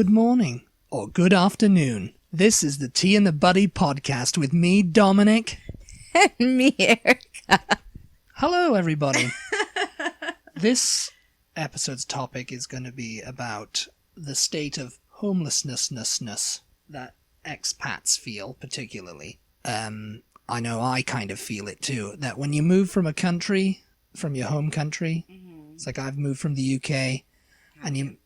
good morning, or good afternoon. This is the Tea and the Butty podcast with me, Dominic. And me, Erica. Hello, everybody. This episode's topic is going to be about the state of homelessness that expats feel, particularly. I know I kind of feel it too, that when you move from a country, from your home country, it's like I've moved from the UK, and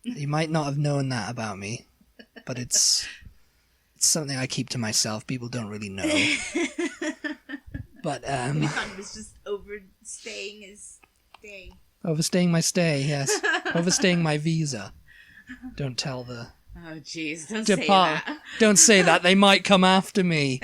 you might not have known that about me, but it's something I keep to myself. People don't really know. But we thought it was just overstaying his stay. Overstaying my stay, yes. Overstaying my visa. Don't tell the... Oh, jeez, don't say that. Don't say that. They might come after me.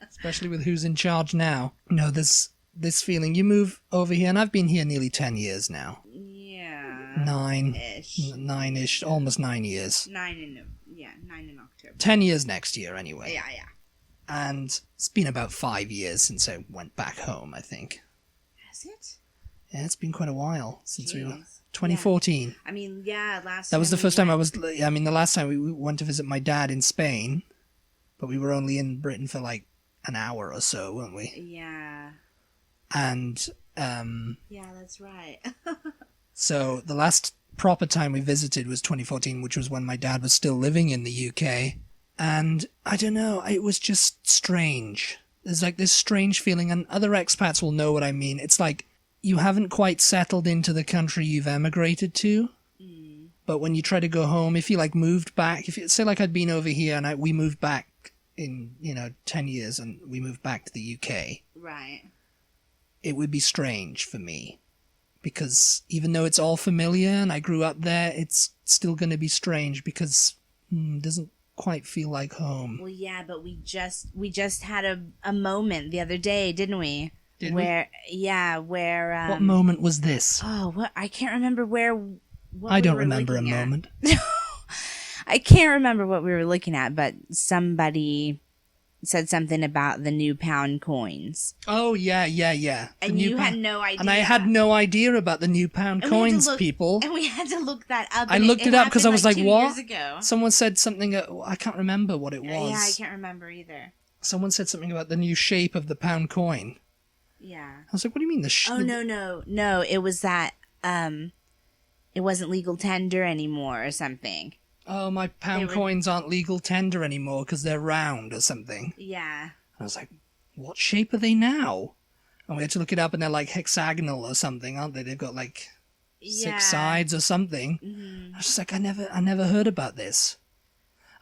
Especially with who's in charge now. No, there's this feeling. You move over here, and I've been here nearly 10 years now. Yeah. Nine-ish, almost 9 years. 9 in October. 10 years next year, anyway. Yeah. And it's been about 5 years since I went back home, I think. Has it? Yeah, it's been quite a while since we were... 2014. Yeah. I mean, yeah, That was the first time the last time we went to visit my dad in Spain, but we were only in Britain for like an hour or so, weren't we? Yeah. And, yeah, that's right. so the last proper time we visited was 2014, which was when my dad was still living in the UK. And I don't know, it was just strange. There's like this strange feeling, and other expats will know what I mean. It's like, you haven't quite settled into the country you've emigrated to, but when you try to go home, if you like moved back, if you say like I'd been over here and we moved back in 10 years and we moved back to the UK, right? It would be strange for me because even though it's all familiar and I grew up there, it's still going to be strange because it doesn't quite feel like home. Well, yeah, but we just had a moment the other day, didn't we? Where? What moment was this? Oh, what? I can't remember where. I don't remember a moment. I can't remember what we were looking at, but somebody said something about the new pound coins. Oh, yeah. And you had no idea. And I had no idea about the new pound coins, people. And we had to look that up. I looked it up because I was like, 2 what? Years ago. Someone said something, I can't remember what it was. Yeah, I can't remember either. Someone said something about the new shape of the pound coin. Yeah. I was like, what do you mean No. It was that it wasn't legal tender anymore or something. Oh, my pound coins aren't legal tender anymore because they're round or something. Yeah. And I was like, what shape are they now? And we had to look it up, and they're like hexagonal or something, aren't they? They've got like 6 sides or something. Mm-hmm. I was just like, I never heard about this.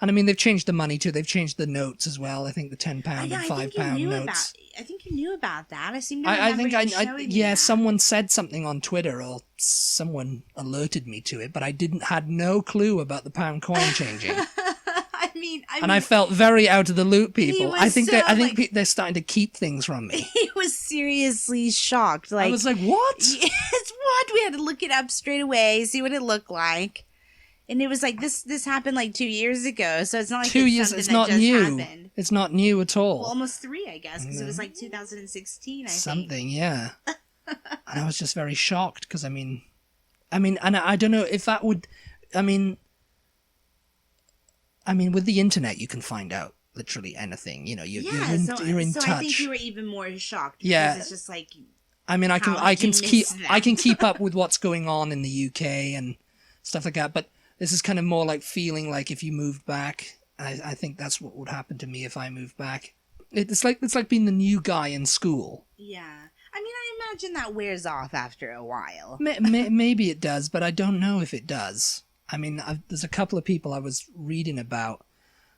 And I mean, they've changed the money too. They've changed the notes as well. I think the £10 and £5 notes. I think you knew about that. I seem to remember showing you that. Someone said something on Twitter, or someone alerted me to it, but I had no clue about the pound coin changing. I mean, I felt very out of the loop, people. I think they're starting to keep things from me. He was seriously shocked. Like, I was like, what? It's what? We had to look it up straight away, see what it looked like. And it was like, this happened like 2 years ago, so it's not like 2 years. It's not new. Happened. It's not new at all. Well, almost 3, I guess, because it was like 2016. Something, yeah. And I was just very shocked because I mean, and I don't know if that would. I mean, with the internet, you can find out literally anything. You're in touch. I think you were even more shocked. Yeah, it's just like. I mean, I can keep up with what's going on in the UK and stuff like that, but. This is kind of more like feeling like if you moved back. I think that's what would happen to me if I moved back. It's like being the new guy in school. Yeah. I mean, I imagine that wears off after a while. Maybe it does, but I don't know if it does. I mean, there's a couple of people I was reading about.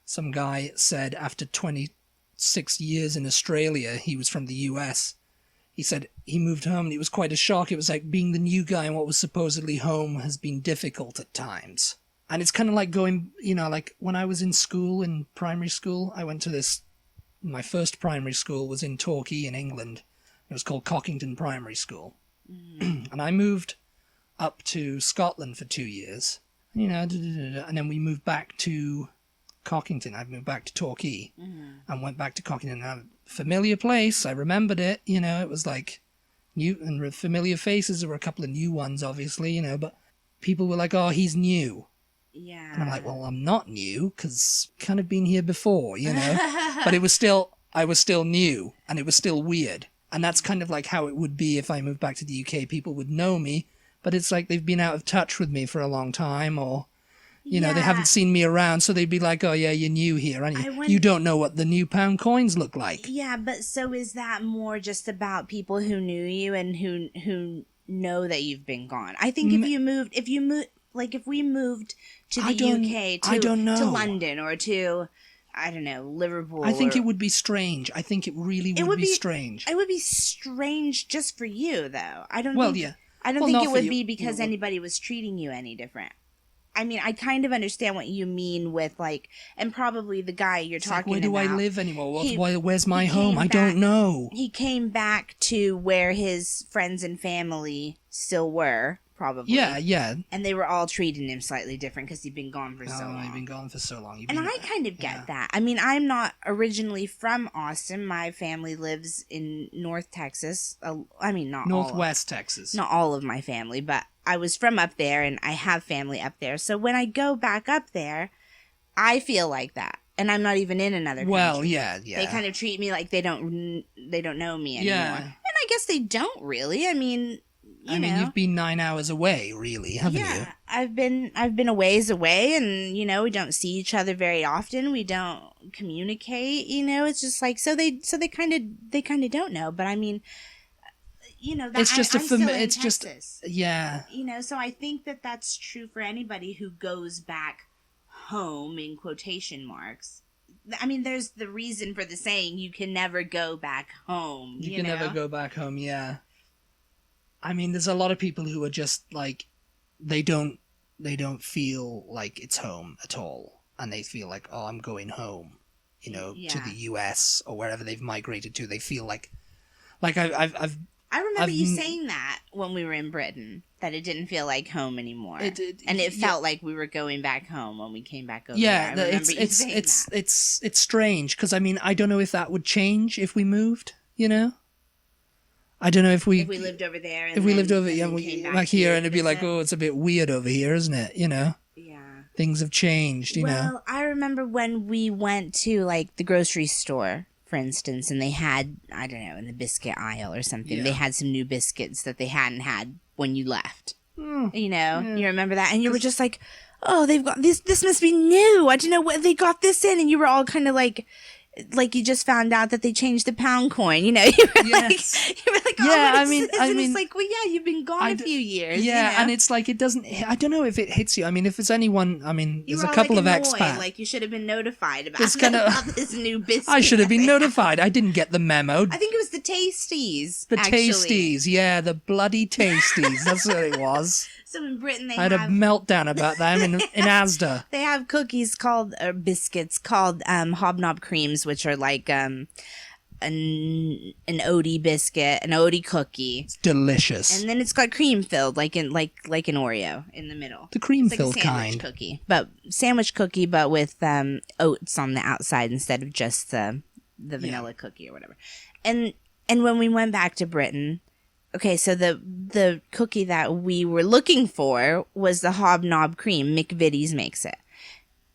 Some guy said after 26 years in Australia, he was from the US. He said he moved home and it was quite a shock. It was like being the new guy in what was supposedly home has been difficult at times. And it's kind of like going, like when I was in school, in primary school, I went to my first primary school was in Torquay in England. It was called Cockington Primary School. And I moved up to Scotland for 2 years, and then we moved back to Cockington. I moved back to Torquay and went back to Cockington. A familiar place. I remembered it. It was like new and familiar faces. There were a couple of new ones, obviously, but people were like, "Oh, he's new." Yeah. And I'm like, well, I'm not new because kind of been here before, you know. But I was still new, and it was still weird. And that's kind of like how it would be if I moved back to the UK. People would know me, but it's like they've been out of touch with me for a long time, or you know, they haven't seen me around, so they'd be like, oh yeah, you're new here, aren't you? You don't know what the new pound coins look like. Yeah, but so is that more just about people who knew you and who know that you've been gone? I think if we moved to the UK to London or to, I don't know, Liverpool. I think it would be strange. I think it really would be strange. It would be strange just for you, though. I don't think it would be because anybody was treating you any different. I mean, I kind of understand what you mean with, like, and probably the guy you're talking about. Where do I live anymore? Where's my home? I don't know. He came back to where his friends and family still were, probably. Yeah. And they were all treating him slightly different because he'd been gone for so long. He'd been gone for so long. And I kind of get that. I mean, I'm not originally from Austin. My family lives in North Texas. I mean, Northwest Texas. Not all of my family, but I was from up there, and I have family up there. So when I go back up there, I feel like that, and I'm not even in another country. Well, yeah. They kind of treat me like they don't know me anymore. Yeah. And I guess they don't really. I mean, you know. You've been 9 hours away, really, haven't you? Yeah, I've been a ways away, and you know, we don't see each other very often. We don't communicate. You know, it's just like so they kind of don't know. But I mean, you know, that, it's just I'm still in it's Texas, just yeah. You know, so I think that that's true for anybody who goes back home in quotation marks. I mean, there's the reason for the saying, you can never go back home. You can never go back home, yeah. I mean, there's a lot of people who are just like, they don't feel like it's home at all. And they feel like, oh, I'm going home, you know, to the US or wherever they've migrated to. They feel like I remember you saying that when we were in Britain, that it didn't feel like home anymore. It felt like we were going back home when we came back over there. It's strange, because I mean, I don't know if that would change if we moved, you know? I don't know if we lived over there. If we lived over back here, and it'd be like, oh, it's a bit weird over here, isn't it? You know? Yeah. Things have changed, you know? Well, I remember when we went to, like, the grocery store, for instance, and they had, I don't know, in the biscuit aisle or something, they had some new biscuits that they hadn't had when you left. You know? You remember that? And you were just like, oh, they've got this must be new. I don't know what they got this in. And you were all kind of like you just found out that they changed the pound coin, you know? You were like, oh, yeah, I mean, it's like, well, yeah, you've been gone a few years. Yeah, you know? And it's like, it doesn't, I don't know if it hits you. I mean, if it's anyone, I mean, there's a couple like of annoyed, expats. Like, you should have been notified about this new biscuit. I should have been notified. I didn't get the memo. I think it was the Tasties. Tasties, yeah, the bloody Tasties. That's what it was. So in Britain, I had a meltdown about them in Asda. They have cookies biscuits called hobnob creams, which are like an Oaty biscuit, an Oaty cookie. It's delicious. And then it's got cream filled, like an Oreo in the middle. The cream filled like kind. Sandwich cookie, but with oats on the outside instead of just the vanilla cookie or whatever. And when we went back to Britain. Okay, so the cookie that we were looking for was the hobnob cream. McVitie's makes it.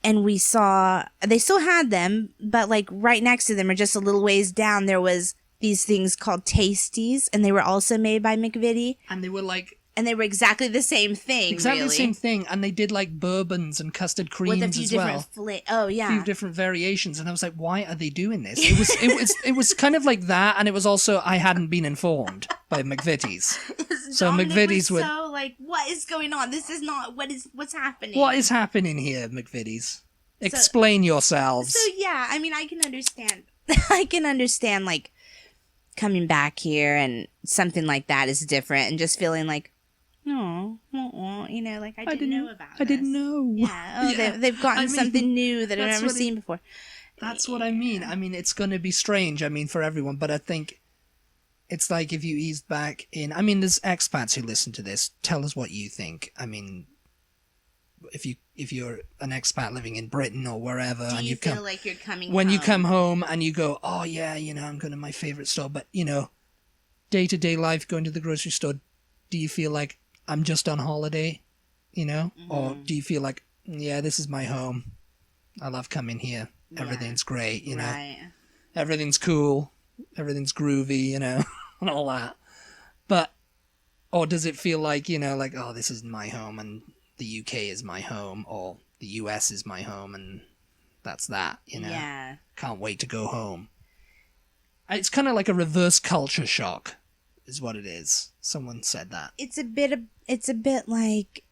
And we saw, they still had them, but like right next to them or just a little ways down, there was these things called Tasties, and they were also made by McVitie. And they were like... And they were exactly the same thing, Exactly the same thing, and they did like bourbons and custard creams as well. Oh yeah, a few different variations, and I was like, why are they doing this? It was kind of like that, and it was also I hadn't been informed by McVitie's. So McVitie's would so like, what is going on? This is not what's happening. What is happening here, McVitie's? Explain yourselves. So yeah, I mean, I can understand. I can understand like coming back here and something like that is different, and just feeling like. No, you know, like I didn't know about this. I didn't know. Yeah, they've gotten something new that I've never seen before. That's what I mean. I mean, it's going to be strange, I mean, for everyone, but I think it's like if you eased back in... I mean, there's expats who listen to this. Tell us what you think. I mean, if you're an expat living in Britain or wherever... Do you feel like you're coming when home? you come home and you go, oh, yeah, you know, I'm going to my favourite store, but, you know, day-to-day life, going to the grocery store, do you feel like I'm just on holiday, you know? Or do you feel like yeah, this is my home. I love coming here. Everything's great, you know. Right. Everything's cool. Everything's groovy, you know, and all that. But, or does it feel like, you know, like, oh, this is my home and the UK is my home, or the US is my home and that's that, you know. Yeah. Can't wait to go home. It's kind of like a reverse culture shock, is what it is. Someone said that. It's a bit like,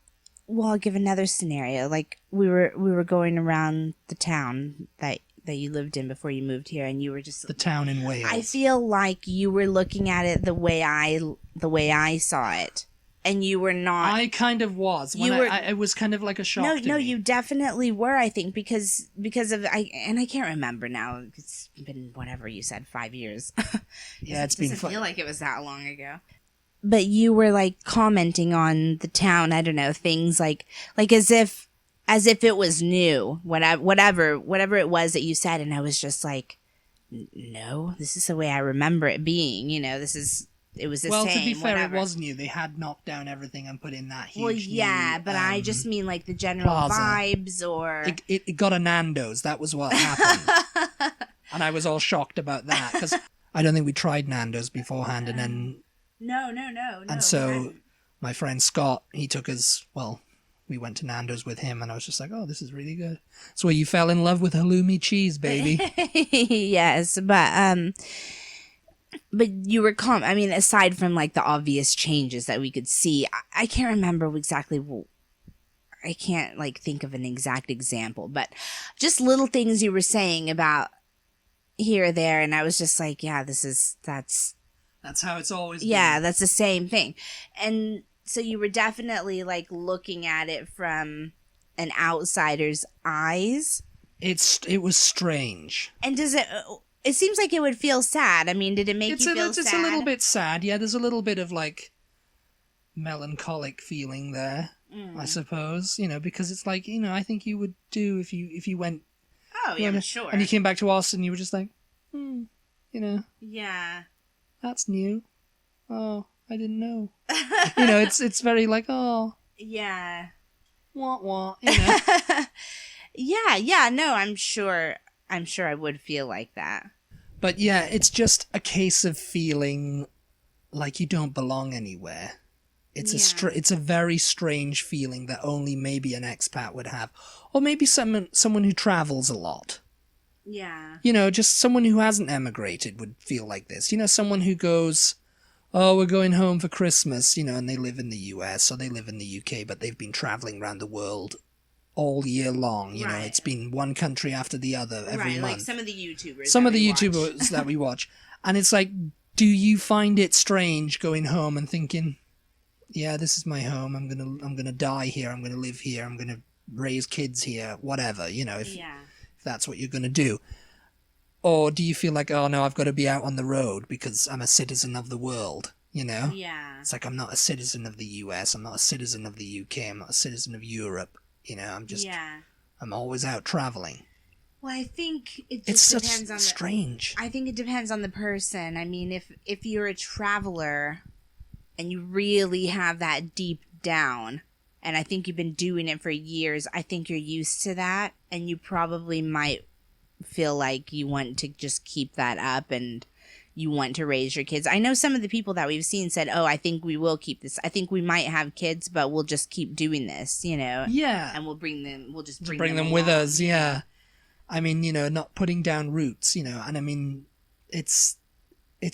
well, I'll give another scenario. Like we were going around the town that you lived in before you moved here, and you were just The town in Wales. I feel like you were looking at it the way I saw it, and you were not. I kind of was. It was kind of like a shock. No, to me. you definitely were. I think because of I can't remember now. It's been whatever you said, 5 years. Yeah, it's been. Doesn't feel like it was that long ago. But you were like commenting on the town. I don't know, things like as if it was new. Whatever it was that you said, and I was just like, no, this is the way I remember it being. You know, it was the same. Well, to be fair, whatever. it was new. They had knocked down everything and put in that huge. Well, yeah, new, but I just mean like the general plaza. vibes, or It got a Nando's. That was what happened, and I was all shocked about that because I don't think we tried Nando's beforehand, and then. No. And so my friend Scott, he took us, well, we went to Nando's with him, and I was just like, oh, this is really good. It's where you fell in love with halloumi cheese, baby. Yes, but you were calm. I mean, aside from like the obvious changes that we could see, I can't remember exactly. I can't like think of an exact example, but just little things you were saying about here or there, and I was just like, yeah, That's how it's always been. Yeah, that's the same thing. And so you were definitely like looking at it from an outsider's eyes. It was strange. And it seems like it would feel sad. I mean, did it make you feel sad? It's a little bit sad. Yeah, there's a little bit of like melancholic feeling there, I suppose, you know, because it's like, you know, I think you would do if you went. Oh, yeah, sure. And you came back to Austin, you were just like, you know. Yeah. That's new. Oh, I didn't know. You know, it's very like, oh. Yeah. Wah, you know. Yeah, no, I'm sure I would feel like that. But yeah, it's just a case of feeling like you don't belong anywhere. It's a very strange feeling that only maybe an expat would have, or maybe someone who travels a lot. Yeah. You know, just someone who hasn't emigrated would feel like this. You know, someone who goes, oh, we're going home for Christmas, you know, and they live in the US or they live in the UK, but they've been traveling around the world all year long. You know, it's been one country after the other every month. Like some of the YouTubers. That we watch. And it's like, do you find it strange going home and thinking, yeah, this is my home. I'm gonna die here. I'm gonna live here. I'm gonna raise kids here. Whatever, you know. If that's what you're going to do. Or do you feel like, oh no, I've got to be out on the road because I'm a citizen of the world, you know? Yeah. It's like I'm not a citizen of the US, I'm not a citizen of the UK, I'm not a citizen of Europe, you know, I'm always out traveling. Well, I think it's strange. I think it depends on the person. I mean, if you're a traveler and you really have that deep down, and I think you've been doing it for years, I think you're used to that, and you probably might feel like you want to just keep that up and you want to raise your kids. I know some of the people that we've seen said, oh, I think we will keep this. I think we might have kids, but we'll just keep doing this, you know? Yeah. And we'll bring them with us, yeah. I mean, you know, not putting down roots, you know, and I mean, it's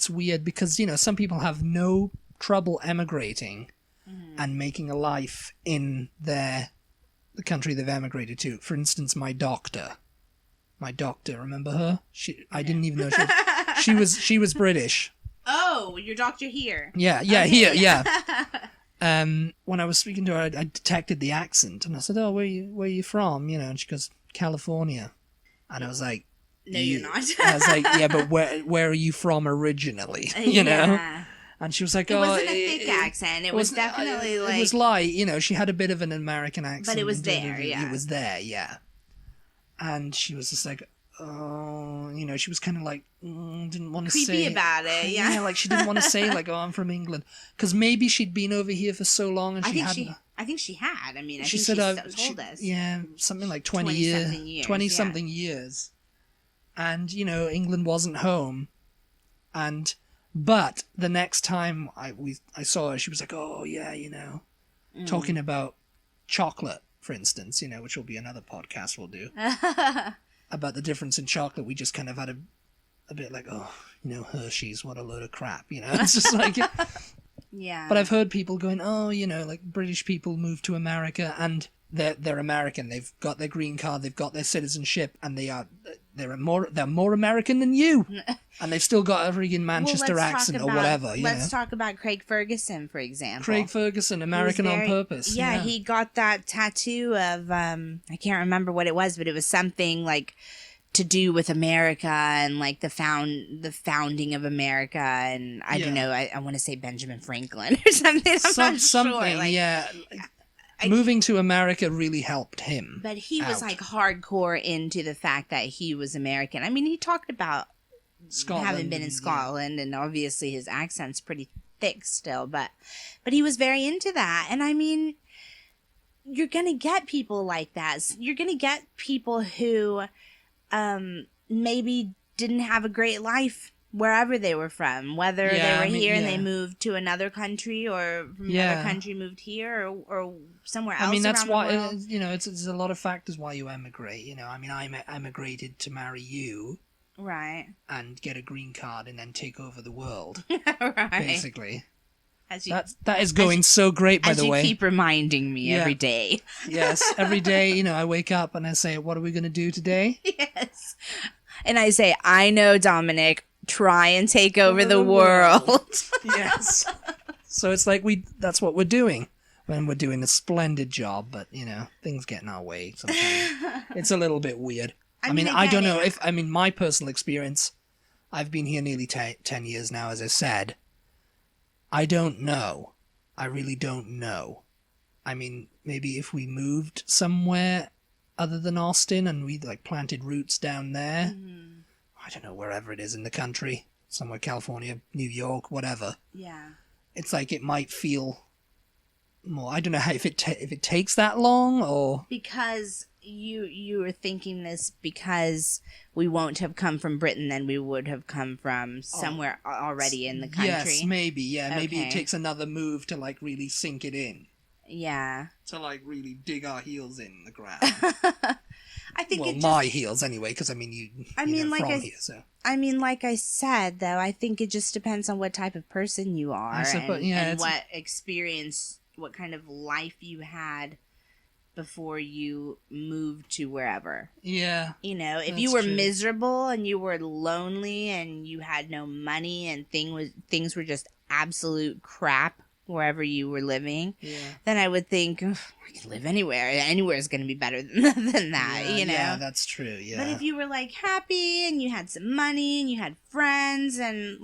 weird because, you know, some people have no trouble emigrating and making a life in the country they've emigrated to. For instance, my doctor, remember her? I didn't even know she was British. Oh, your doctor here. Yeah, okay. Here, yeah. When I was speaking to her, I detected the accent, and I said, "Oh, where you from?" You know, and she goes, "California," and I was like, "No, you're not." I was like, "Yeah, but where are you from originally?" You know. And she was like, it wasn't a thick accent. It was definitely like... It was light, you know, she had a bit of an American accent. But it was there, yeah. It was there, yeah. And she was just like, oh, you know, she was kind of like, didn't want to say... Creepy about it, yeah. Yeah, like she didn't want to say, like, oh, I'm from England. Because maybe she'd been over here for so long and I think she had. I mean, I She think said, she told us. Yeah, something like 20 20-something years. years, 20-something years. And, England wasn't home. But the next time I saw her, she was like, oh, yeah, talking about chocolate, for instance, which will be another podcast we'll do. About the difference in chocolate. We just kind of had a bit like, oh, Hershey's, what a load of crap, It's just like... Yeah. But I've heard people going, oh, like British people move to America and they're American. They've got their green card, they've got their citizenship, and they're more American than you, and they've still got a freaking Manchester accent or whatever. Let's talk about Craig Ferguson, for example. Craig Ferguson, American on purpose. Yeah, he got that tattoo of I can't remember what it was, but it was something like to do with America and like the founding of America, and I don't know. I want to say Benjamin Franklin or something. I'm not something, sure. Like, yeah. Moving to America really helped him. But he was like hardcore into the fact that he was American. I mean, he talked about Scotland, having been in Scotland, and obviously his accent's pretty thick still, but he was very into that. And I mean, you're gonna get people like that. You're gonna get people who maybe didn't have a great life wherever they were from, whether they were here and they moved to another country, or from another country moved here, or somewhere else. I mean, that's why it's a lot of factors why you emigrate. I mean, I emigrated to marry you, right, and get a green card and then take over the world, right, basically. That is going so great, by the way. As you keep reminding me every day. Yes, every day, I wake up and I say, what are we going to do today? Yes. And I say, I know, Dominic, try and take over the world. Yes. So it's like that's what we're doing. When we're doing a splendid job, but, things get in our way sometimes. It's a little bit weird. I mean, I don't know my personal experience, I've been here nearly 10 years now, as I said. I don't know. I really don't know. I mean, maybe if we moved somewhere other than Austin and we planted roots down there, I don't know, wherever it is in the country, somewhere California, New York, whatever. Yeah. It's like it might feel more. I don't know if it takes that long, or because you were thinking this because we won't have come from Britain, then we would have come from somewhere already in the country. Yes, maybe. Yeah, maybe it takes another move to really sink it in. Yeah. To really dig our heels in the ground. I think my heels anyway, because from here. So I mean, like I said, though, I think it just depends on what type of person you are, and what experience, what kind of life you had before you moved to wherever. Yeah. If you were miserable and you were lonely and you had no money and things were just absolute crap wherever you were living, then I would think, I can live anywhere. Anywhere is going to be better than that, Yeah, that's true, yeah. But if you were, happy and you had some money and you had friends and,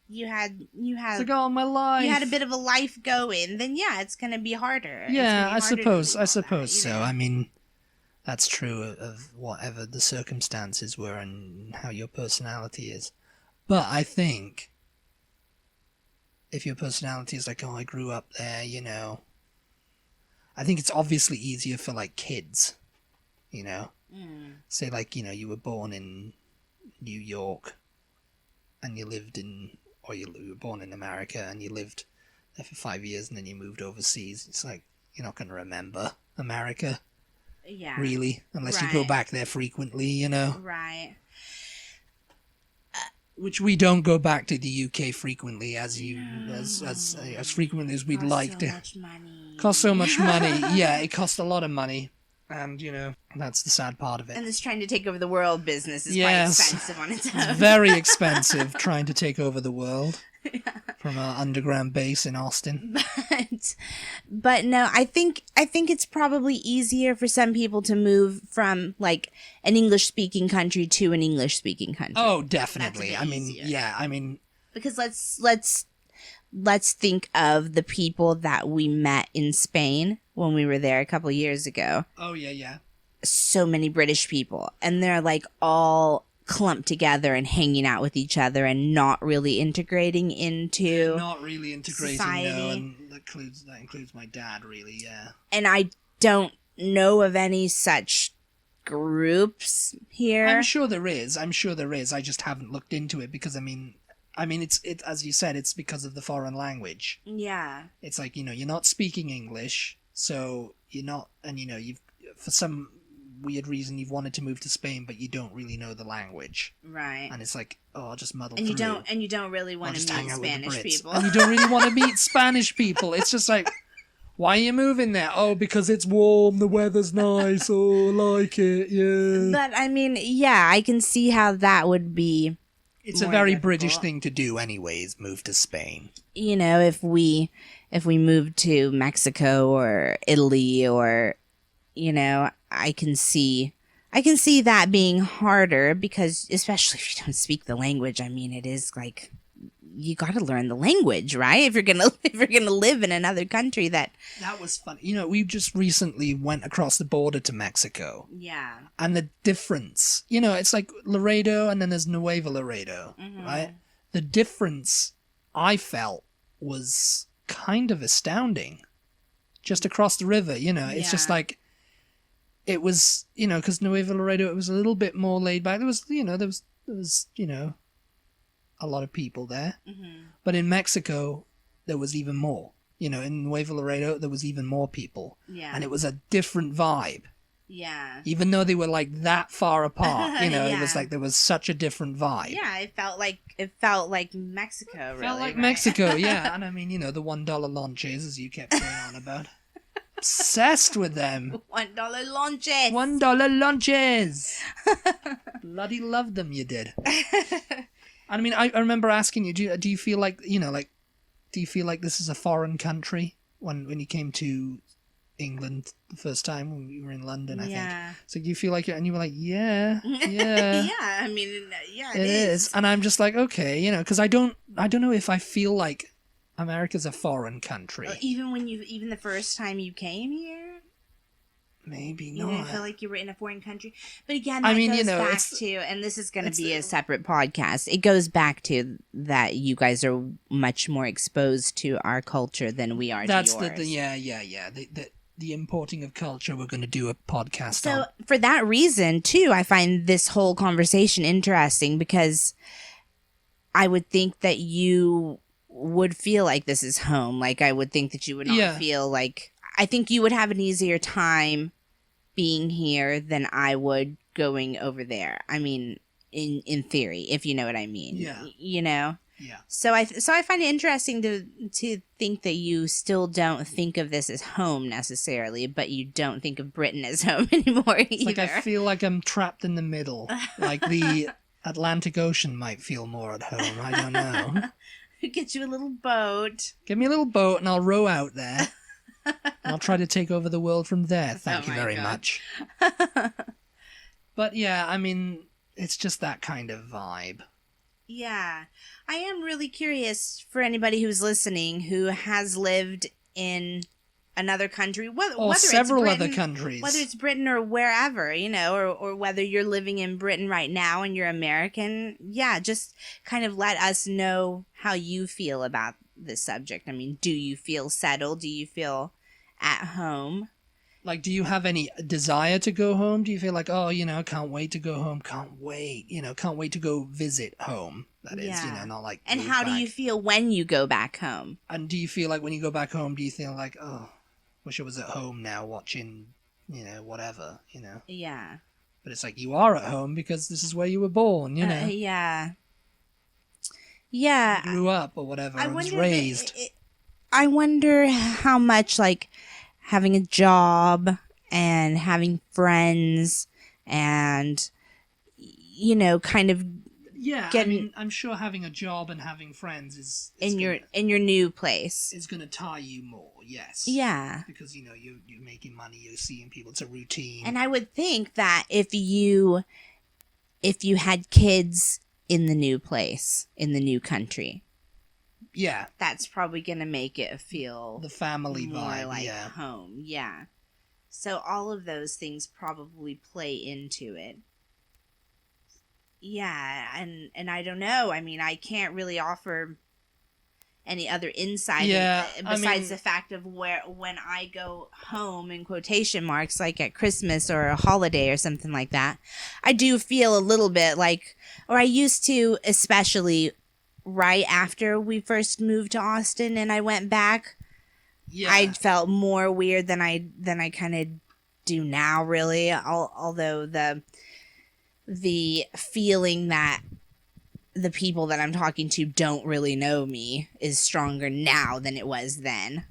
you had... It's like all my life. You had a bit of a life going, then, it's going to be harder. Yeah, I suppose so. I mean, that's true of whatever the circumstances were and how your personality is. But I think if your personality is like, oh, I grew up there, I think it's obviously easier for, kids, Say, you were born in New York and you lived in, or you were born in America and you lived there for 5 years and then you moved overseas. It's like, you're not going to remember America. Yeah. Really, unless you go back there frequently, Right. Which we don't go back to the UK frequently as frequently as we'd like to. Much money. Costs so much money. Yeah, it costs a lot of money. And, that's the sad part of it. And this trying to take over the world business is quite expensive on its own. It's very expensive trying to take over the world from our underground base in Austin. But no, I think it's probably easier for some people to move from an English-speaking country to an English-speaking country. Oh, definitely. I mean, easier. Because let's think of the people that we met in Spain when we were there a couple years ago. Oh, yeah. So many British people. And they're all clumped together and hanging out with each other and not really integrating into not really integrating, society. No, and that includes my dad, really, yeah. And I don't know of any such groups here. I'm sure there is. I just haven't looked into it because, I mean, it's as you said, it's because of the foreign language. Yeah. It's like, you're not speaking English, so you're not, and you've, for some weird reason, you've wanted to move to Spain, but you don't really know the language. Right. And it's like, oh, I'll just muddle and through. You don't really want to meet Spanish people. And you don't really want to meet Spanish people. It's just like, why are you moving there? Oh, because it's warm, the weather's nice, oh, like it, yeah. But, I mean, yeah, I can see how that would be. It's a very British thing to do anyways, move to Spain. If we moved to Mexico or Italy or, I can see that being harder because, especially if you don't speak the language, I mean, it is like, you got to learn the language, right? If you're gonna live in another country, that was fun. We just recently went across the border to Mexico. Yeah. And the difference, it's like Laredo and then there's Nuevo Laredo, right? The difference I felt was kind of astounding. Just across the river, it's just like, it was, because Nuevo Laredo, it was a little bit more laid back. There was, there was a lot of people there. Mm-hmm. But in Mexico, there was even more. In Nuevo Laredo, there was even more people. Yeah. And it was a different vibe. Yeah. Even though they were like that far apart, it was like there was such a different vibe. Yeah, it felt like Mexico, really. Felt like Mexico, yeah. And I mean, the $1 lunches, as you kept going on about. Obsessed with them. $1 lunches. $1 lunches. Bloody loved them, you did. I mean, I remember asking you, do you feel like, do you feel like this is a foreign country when you came to England the first time when you were in London, I think? So do you feel like and you were like, yeah. Yeah, I mean, yeah, it is. And I'm just like, okay, because I don't know if I feel like America's a foreign country. Even the first time you came here? Maybe you not. didn't feel like you were in a foreign country. But again, that goes back to, and this is going to be a separate podcast, it goes back to that you guys are much more exposed to our culture than we are to yours. That's the importing of culture, we're going to do a podcast on. So for that reason, too, I find this whole conversation interesting because I would think that you would feel like this is home. Like, I would think that you would not feel like... I think you would have an easier time being here than I would going over there. I mean, in theory, if you know what I mean. Yeah. Yeah. So I find it interesting to think that you still don't think of this as home necessarily, but you don't think of Britain as home anymore either. Like, I feel like I'm trapped in the middle. Like the Atlantic Ocean might feel more at home. I don't know. Get you a little boat. Give me a little boat and I'll row out there. I'll try to take over the world from there. Thank you very much. But yeah, I mean, it's just that kind of vibe. Yeah. I am really curious for anybody who's listening who has lived in another country, whether several it's Britain, other countries, whether it's Britain or wherever, or whether you're living in Britain right now and you're American. Yeah, just kind of let us know how you feel about this subject. I mean, do you feel settled? Do you feel at home? Like, do you have any desire to go home? Do you feel like, oh, can't wait to go home, can't wait to go visit home? That is, not like. And how do you feel when you go back home? And do you feel like when you go back home, do you feel like, oh, wish I was at home now watching, whatever, Yeah. But it's like, you are at home because this is where you were born, Yeah. You grew up or whatever, I was raised. I wonder how much, like, having a job and having friends and, kind of... Yeah, I mean, I'm sure having a job and having friends is in your new place is going to tie you more. Yes. Yeah. Because you're making money, you're seeing people. It's a routine. And I would think that if you had kids in the new place, in the new country, yeah, that's probably going to make it feel the family more vibe, like home. Yeah. So all of those things probably play into it. Yeah, and I don't know. I mean, I can't really offer any other insight besides the fact of when I go home in quotation marks, like at Christmas or a holiday or something like that, I do feel a little bit like, or I used to, especially right after we first moved to Austin and I went back. Yeah. I felt more weird than I kind of do now, really. Although the feeling that the people that I'm talking to don't really know me is stronger now than it was then,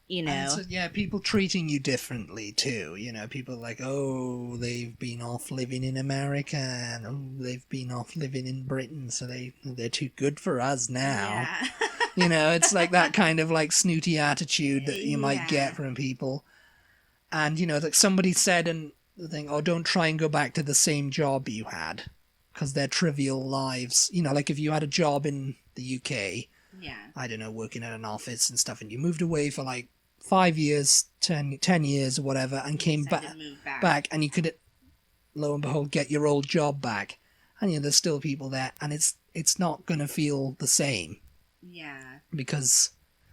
you know? So, yeah, people treating you differently too, you know, people like, oh, they've been off living in America, and oh, they've been off living in Britain, so they're too good for us now. Yeah. You know, it's like that kind of like snooty attitude that you might get from people. And, you know, like somebody said and the thing, oh, don't try and go back to the same job you had, because they're trivial lives. You know, like if you had a job in the UK, I don't know, working at an office and stuff, and you moved away for like 5 years, 10 years or whatever, and came back, and you could, lo and behold, get your old job back. And, you know, there's still people there, and it's not going to feel the same. Yeah. Because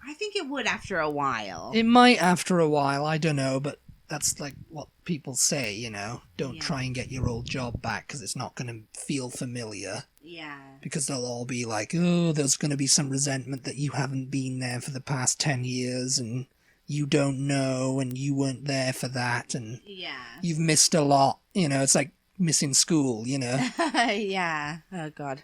I think it would after a while. It might after a while, I don't know, but that's like what people say, you know. Don't try and get your old job back because it's not going to feel familiar. Yeah. Because they'll all be like, oh, there's going to be some resentment that you haven't been there for the past 10 years and you don't know and you weren't there for that and you've missed a lot. You know, it's like missing school, you know. Yeah. Oh, God.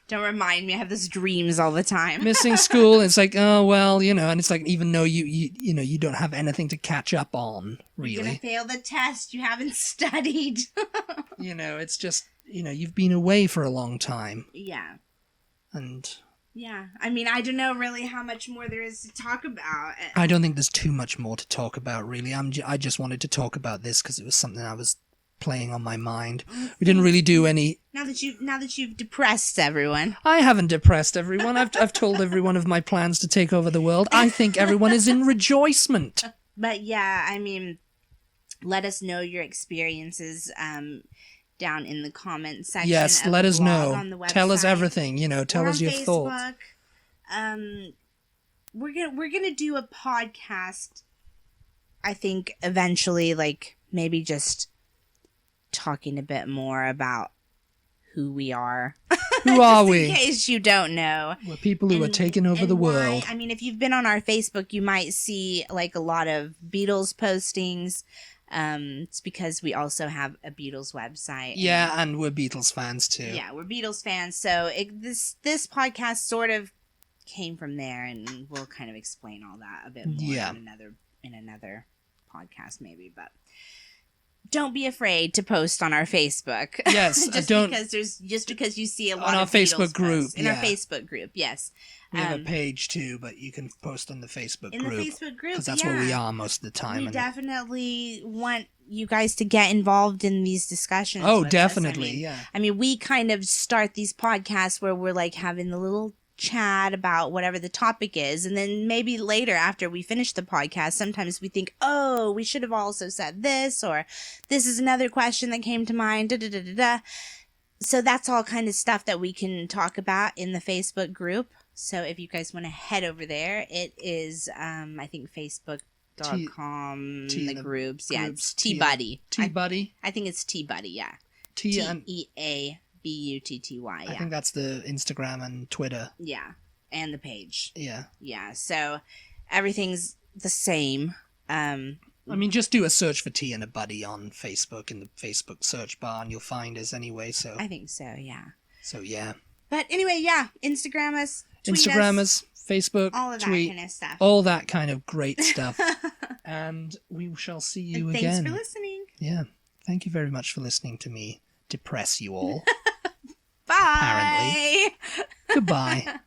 Don't remind me. I have these dreams all the time. Missing school. It's like, oh, well, you know, and it's like, even though you know, you don't have anything to catch up on, really. You're going to fail the test. You haven't studied. You know, it's just, you know, you've been away for a long time. Yeah. And... yeah. I mean, I don't know really how much more there is to talk about. I don't think there's too much more to talk about, really. I just wanted to talk about this because it was something I was playing on my mind. We didn't really do any... Now that you've depressed everyone. I haven't depressed everyone. I've told everyone of my plans to take over the world. I think everyone is in rejoicement. But yeah, I mean, let us know your experiences down in the comments section. Yes, let us know. Tell us everything, you know, tell us your thoughts. We're gonna do a podcast, I think, eventually, like maybe just talking a bit more about who we are. Who are we? In case you don't know. We're people who are taking over the world. I mean, if you've been on our Facebook, you might see like a lot of Beatles postings. It's because we also have a Beatles website. Yeah, and we're Beatles fans too. Yeah, we're Beatles fans. So this podcast sort of came from there, and we'll kind of explain all that a bit more in another podcast maybe, but don't be afraid to post on our Facebook. Yes, because you see a lot on our of Facebook Beatles group. Posts. In our Facebook group, yes. We have a page too, but you can post on the Facebook group. In the Facebook group, because that's where we are most of the time. We definitely want you guys to get involved in these discussions. Oh, definitely, I mean, we kind of start these podcasts where we're like having the little chat about whatever the topic is, and then maybe later after we finish the podcast, sometimes we think, oh, we should have also said this, or this is another question that came to mind, so that's all kind of stuff that we can talk about in the Facebook group. So if you guys want to head over there, it is I think facebook.com the groups. Yeah, it's T-Buddy. T-Buddy? I think it's T-Buddy, yeah. T-E-A Butty. I think that's the Instagram and Twitter. Yeah, and the page. Yeah. Yeah, so everything's the same. I mean, just do a search for T and a Buddy on Facebook in the Facebook search bar and you'll find us anyway, so... I think so, yeah. So, yeah. But anyway, yeah, Instagram us, tweet us, Facebook, all of tweet, that kind of stuff. All that kind of great stuff. And we shall see you again. Thanks for listening. Yeah. Thank you very much for listening to me depress you all. Bye. Apparently. Goodbye.